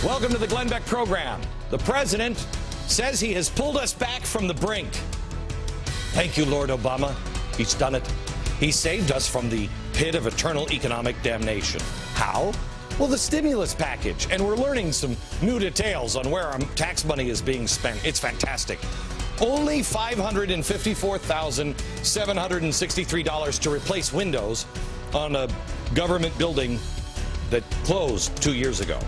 Welcome to the Glenn Beck program. The president says he has pulled us back from the brink. Thank you, Lord Obama. He's done it. He saved us from the pit of eternal economic damnation. How? Well, the stimulus package. And we're learning some new details on where our tax money is being spent. It's fantastic. Only $554,763 to replace windows on a government building that closed 2 years ago.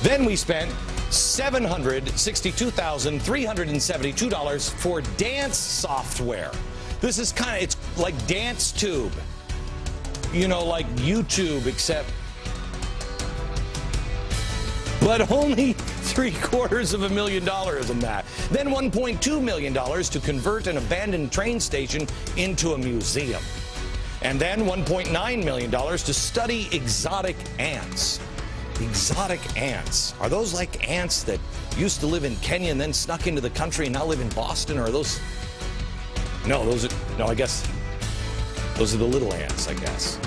Then we spent $762,372 for dance software. This is it's like Dance Tube. You know, like YouTube, except... But only $750,000 in that. Then $1.2 million to convert an abandoned train station into a museum. And then $1.9 million to study exotic ants. Exotic ants. Are those like ants that used to live in Kenya and then snuck into the country and now live in Boston? Or are those... No, I guess those are the little ants, I guess.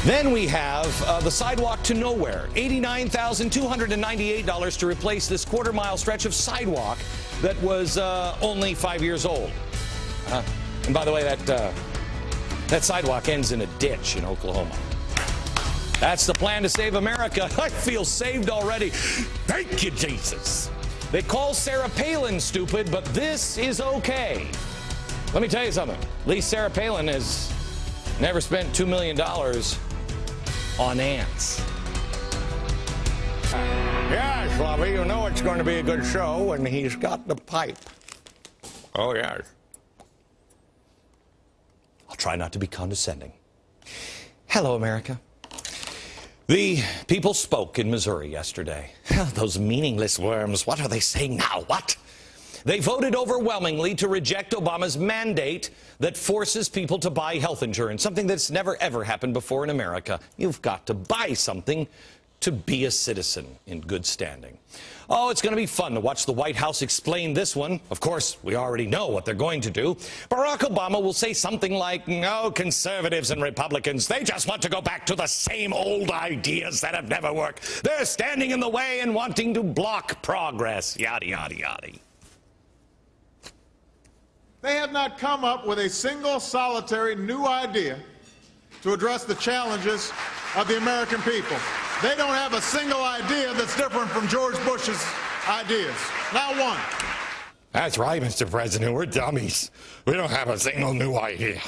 Then we have the sidewalk to nowhere. $89,298 to replace this quarter-mile stretch of sidewalk that was only 5 years old. And by the way, that sidewalk ends in a ditch in Oklahoma. That's the plan to save America. I feel saved already. Thank you, Jesus. They call Sarah Palin stupid, but this is okay. Let me tell you something. At least Sarah Palin has never spent $2 million on ants. Yes, Lovey, you know it's going to be a good show when he's got the pipe. Oh, yes. I'll try not to be condescending. Hello, America. The people spoke in Missouri yesterday. Those meaningless worms, what are they saying now? What? They voted overwhelmingly to reject Obama's mandate that forces people to buy health insurance, something that's never, ever happened before in America. You've got to buy something to be a citizen in good standing. Oh, it's going to be fun to watch the White House explain this one. Of course, we already know what they're going to do. Barack Obama will say something like, no, conservatives and Republicans, they just want to go back to the same old ideas that have never worked. They're standing in the way and wanting to block progress, yada, yada, yada. They have not come up with a single solitary new idea to address the challenges of the American people. They don't have a single idea that's different from George Bush's ideas. Not one. That's right, Mr. President. We're dummies. We don't have a single new idea.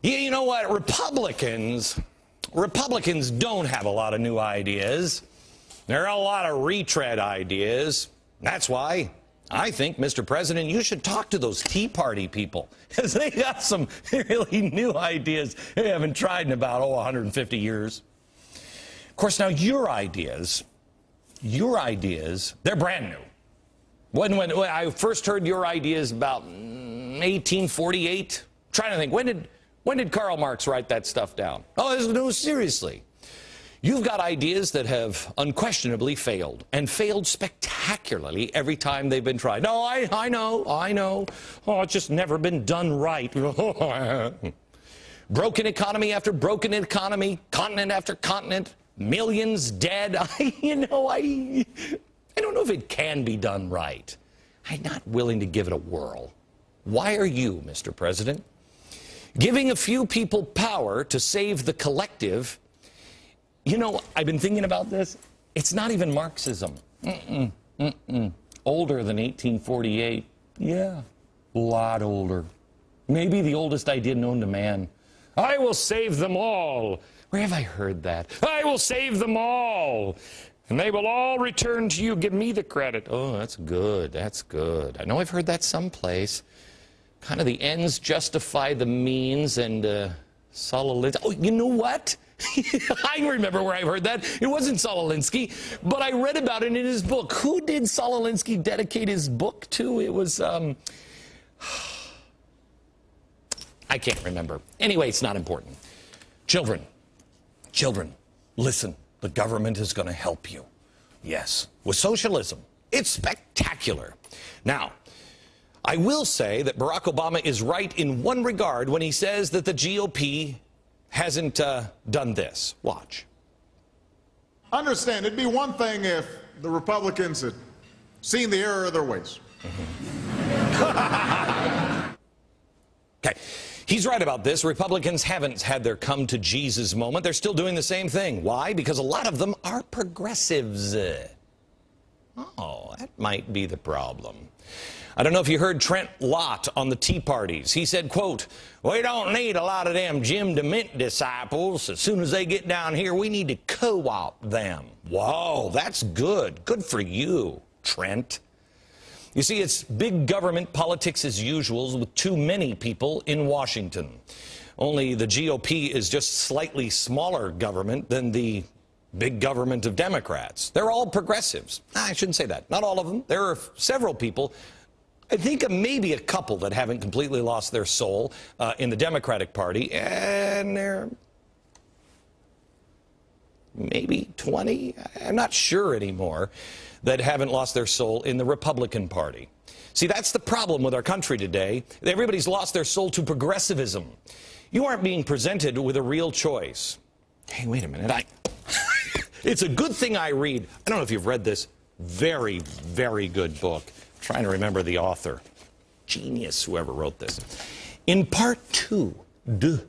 Yeah, you know what? Republicans don't have a lot of new ideas. There are a lot of retread ideas. That's why I think, Mr. President, you should talk to those Tea Party people, because they got some really new ideas they haven't tried in about, 150 years. Of course, now your ideas, they're brand new. When I first heard your ideas about 1848, I'm trying to think, when did Karl Marx write that stuff down? Oh, no, seriously. You've got ideas that have unquestionably failed, and failed spectacularly every time they've been tried. No, I know. Oh, it's just never been done right. Broken economy after broken economy, continent after continent, millions dead. I don't know if it can be done right. I'm not willing to give it a whirl. Why are you, Mr. President, giving a few people power to save the collective? You know, I've been thinking about this. It's not even Marxism. Older than 1848. Yeah, a lot older. Maybe the oldest idea known to man. I will save them all. Where have I heard that? I will save them all. And they will all return to you. Give me the credit. Oh, that's good. That's good. I know I've heard that someplace. Kind of the ends justify the means and Saul Alinsky. Oh, you know what? I remember where I heard that. It wasn't Saul Alinsky, but I read about it in his book. Who did Saul Alinsky dedicate his book to? It was, I can't remember. Anyway, it's not important. Children, listen. The government is going to help you. Yes, with socialism. It's spectacular. Now, I will say that Barack Obama is right in one regard when he says that the GOP hasn't done this. Watch. Understand, it'd be one thing if the Republicans had seen the error of their ways. Okay. He's right about this. Republicans haven't had their come to Jesus moment. They're still doing the same thing. Why? Because a lot of them are progressives. Oh, that might be the problem. I don't know if you heard Trent Lott on the Tea Parties. He said, quote, "We don't need a lot of them Jim DeMint disciples. As soon as they get down here, we need to co-opt them." Whoa, that's good. Good for you, Trent. You see, it's big government politics as usual with too many people in Washington. Only the GOP is just slightly smaller government than the big government of Democrats. They're all progressives. I shouldn't say that. Not all of them. There are several people, I think maybe a couple that haven't completely lost their soul in the Democratic Party, and there are maybe 20, I'm not sure anymore, that haven't lost their soul in the Republican Party. See, that's the problem with our country today. Everybody's lost their soul to progressivism. You aren't being presented with a real choice. Hey, wait a minute. It's a good thing I read. I don't know if you've read this very, very good book. I'm trying to remember the author. Genius, whoever wrote this. In part 2, this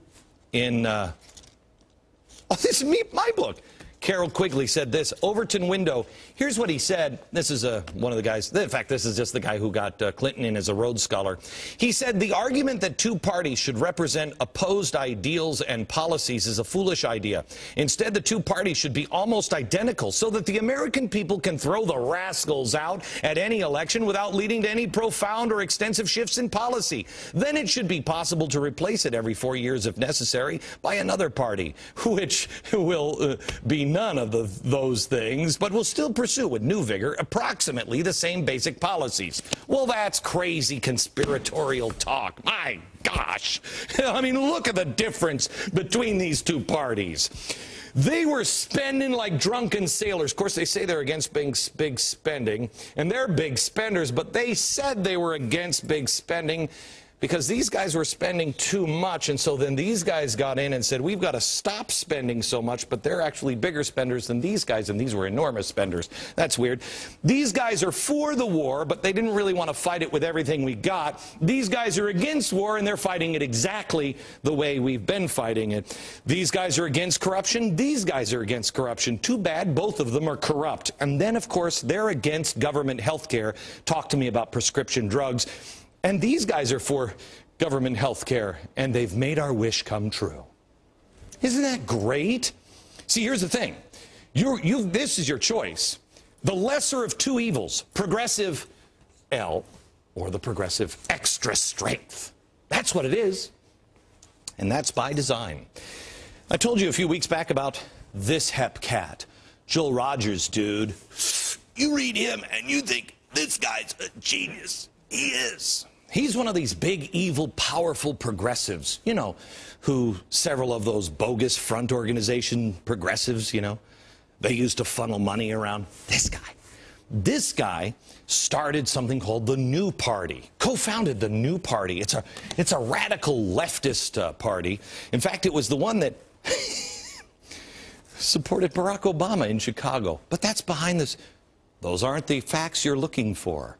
is my book. Carol Quigley said this, Overton Window. Here's what he said. This is one of the guys. In fact, this is just the guy who got Clinton in as a Rhodes Scholar. He said, "The argument that two parties should represent opposed ideals and policies is a foolish idea. Instead, the two parties should be almost identical so that the American people can throw the rascals out at any election without leading to any profound or extensive shifts in policy. Then it should be possible to replace it every 4 years if necessary by another party, which will be none of those things, but will still pursue with new vigor approximately the same basic policies." Well, that's crazy conspiratorial talk. My gosh. I mean, look at the difference between these two parties. They were spending like drunken sailors. Of course, they say they're against big spending, and they're big spenders, but they said they were against big spending because these guys were spending too much, and so then these guys got in and said, we've got to stop spending so much, but they're actually bigger spenders than these guys, and these were enormous spenders. That's weird. These guys are for the war, but they didn't really want to fight it with everything we got. These guys are against war, and they're fighting it exactly the way we've been fighting it. These guys are against corruption. These guys are against corruption. Too bad both of them are corrupt. And then, of course, they're against government health care. Talk to me about prescription drugs. And these guys are for government health care, and they've made our wish come true. Isn't that great? See, here's the thing. This is your choice. The lesser of two evils, progressive L or the progressive extra strength. That's what it is. And that's by design. I told you a few weeks back about this hep cat. Joel Rogers, dude. You read him and you think, this guy's a genius. He is. He's one of these big, evil, powerful progressives, you know, who several of those bogus front organization progressives, you know, they used to funnel money around. This guy. This guy started something called the New Party, co-founded the New Party. It's a radical leftist party. In fact, it was the one that supported Barack Obama in Chicago. But that's behind this. Those aren't the facts you're looking for.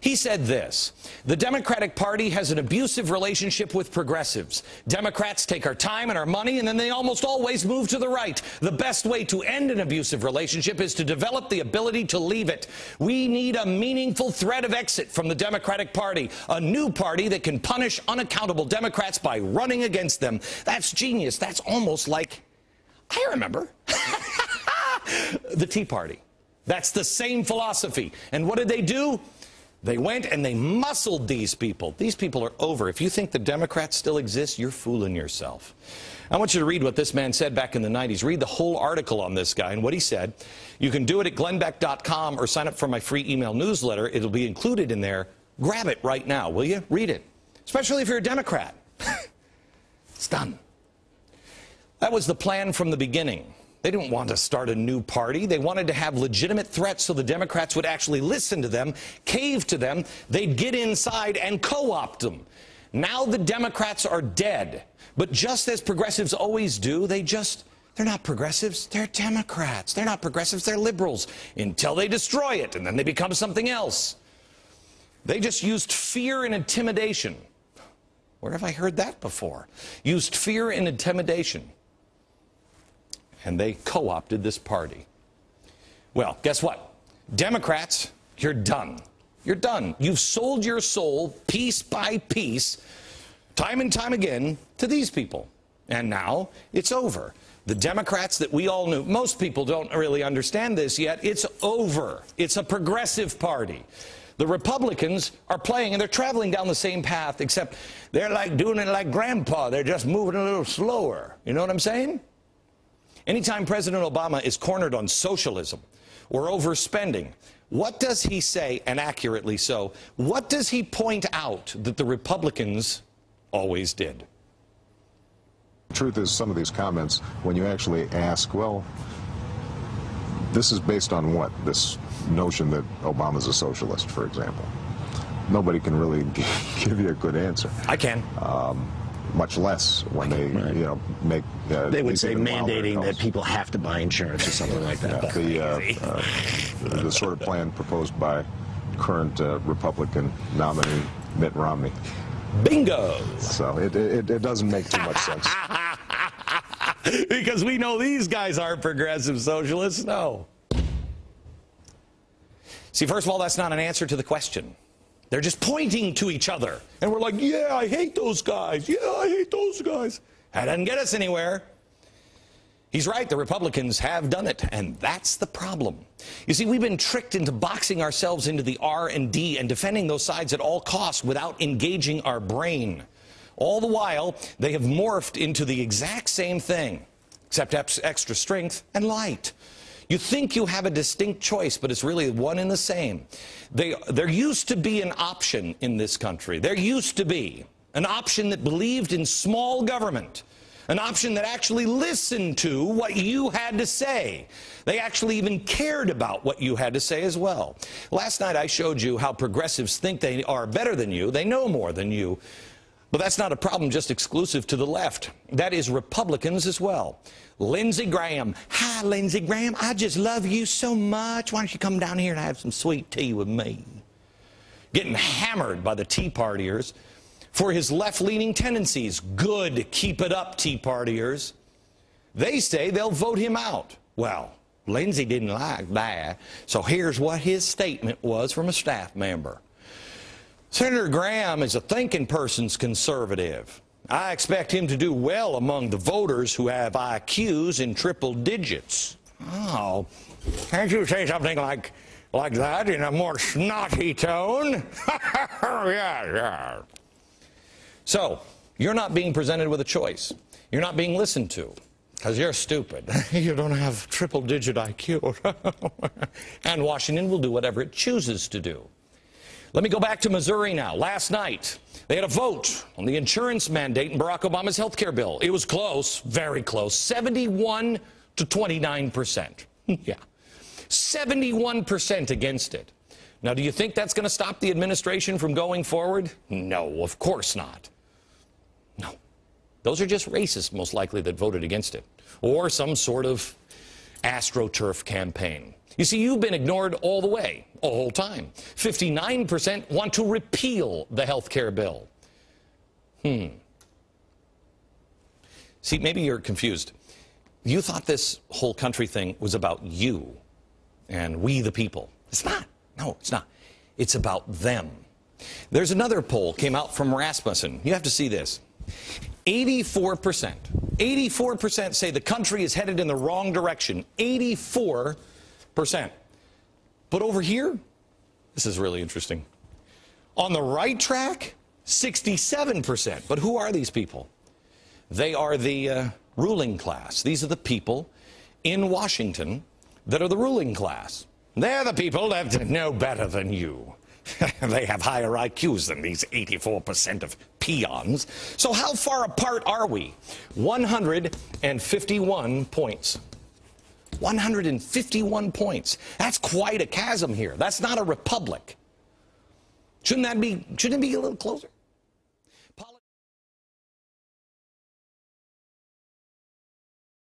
He said this, the Democratic Party has an abusive relationship with progressives. Democrats take our time and our money, and then they almost always move to the right. The best way to end an abusive relationship is to develop the ability to leave it. We need a meaningful threat of exit from the Democratic Party, a new party that can punish unaccountable Democrats by running against them. That's genius. That's almost like, I remember, the Tea Party. That's the same philosophy. And what did they do? They went and they muscled these people. These people are over. If you think the Democrats still exist, you're fooling yourself. I want you to read what this man said back in the 90s. Read the whole article on this guy and what he said. You can do it at glennbeck.com or sign up for my free email newsletter. It'll be included in there. Grab it right now, will you? Read it. Especially if you're a Democrat. It's done. That was the plan from the beginning. They didn't want to start a new party. They wanted to have legitimate threats so the Democrats would actually listen to them, cave to them. They'd get inside and co-opt them. Now the Democrats are dead. But just as progressives always do, they just They're not progressives, they're Democrats. They're not progressives, they're liberals, until they destroy it, and then they become something else. They just used fear and intimidation. Where have I heard that before? Used fear and intimidation. And they co-opted this party. Well, guess what? Democrats, you're done. You're done. You've sold your soul piece by piece, time and time again, to these people. And now it's over. The Democrats that we all knew, most people don't really understand this yet, it's over. It's a progressive party. The Republicans are playing, and they're traveling down the same path, except they're like doing it like Grandpa. They're just moving a little slower. You know what I'm saying? Anytime President Obama is cornered on socialism or overspending, what does he say, and accurately so, what does he point out that the Republicans always did? The truth is, some of these comments, when you actually ask, well, this is based on what? This notion that Obama's a socialist, for example. Nobody can really give you a good answer. I can. Much less when they, you know, make. They would say mandating that people have to buy insurance or something like that. The sort of plan proposed by current Republican nominee Mitt Romney. Bingo! So it doesn't make too much sense. Because we know these guys aren't progressive socialists, no. See, first of all, that's not an answer to the question. They're just pointing to each other. And we're like, yeah, I hate those guys. Yeah, I hate those guys. That doesn't get us anywhere. He's right, the Republicans have done it, and that's the problem. You see, we've been tricked into boxing ourselves into the R&D and defending those sides at all costs without engaging our brain. All the while, they have morphed into the exact same thing, except extra strength and light. You think you have a distinct choice, but it's really one and the same. There used to be an option in this country. There used to be an option that believed in small government, an option that actually listened to what you had to say. They actually even cared about what you had to say as well. Last night I showed you how progressives think they are better than you. They know more than you. But that's not a problem just exclusive to the left. That is Republicans as well. Lindsey Graham. Hi, Lindsey Graham. I just love you so much. Why don't you come down here and have some sweet tea with me? Getting hammered by the Tea Partiers for his left-leaning tendencies. Good, keep it up, Tea Partiers. They say they'll vote him out. Well, Lindsey didn't like that. So here's what his statement was from a staff member. Senator Graham is a thinking person's conservative. I expect him to do well among the voters who have IQs in triple digits. Oh, can't you say something like that in a more snotty tone? Yeah. So, you're not being presented with a choice. You're not being listened to, because you're stupid. You don't have triple-digit IQ. And Washington will do whatever it chooses to do. Let me go back to Missouri now. Last night, they had a vote on the insurance mandate in Barack Obama's health care bill. It was close, very close, 71 to 29%. Yeah, 71% against it. Now, do you think that's going to stop the administration from going forward? No, of course not. No. Those are just racists, most likely, that voted against it. Or some sort of AstroTurf campaign. You see, you've been ignored all the way, the whole time. 59% want to repeal the health care bill. See, maybe you're confused. You thought this whole country thing was about you and we the people. It's not. No, it's not. It's about them. There's another poll came out from Rasmussen. You have to see this. 84% say the country is headed in the wrong direction. 84%. But over here, this is really interesting. On the right track, 67%. But who are these people? They are the ruling class. These are the people in Washington that are the ruling class. They're the people that know better than you. They have higher IQs than these 84% of peons. So how far apart are we? 151 points. 151 points. That's quite a chasm here. That's not a republic. Shouldn't it be a little closer?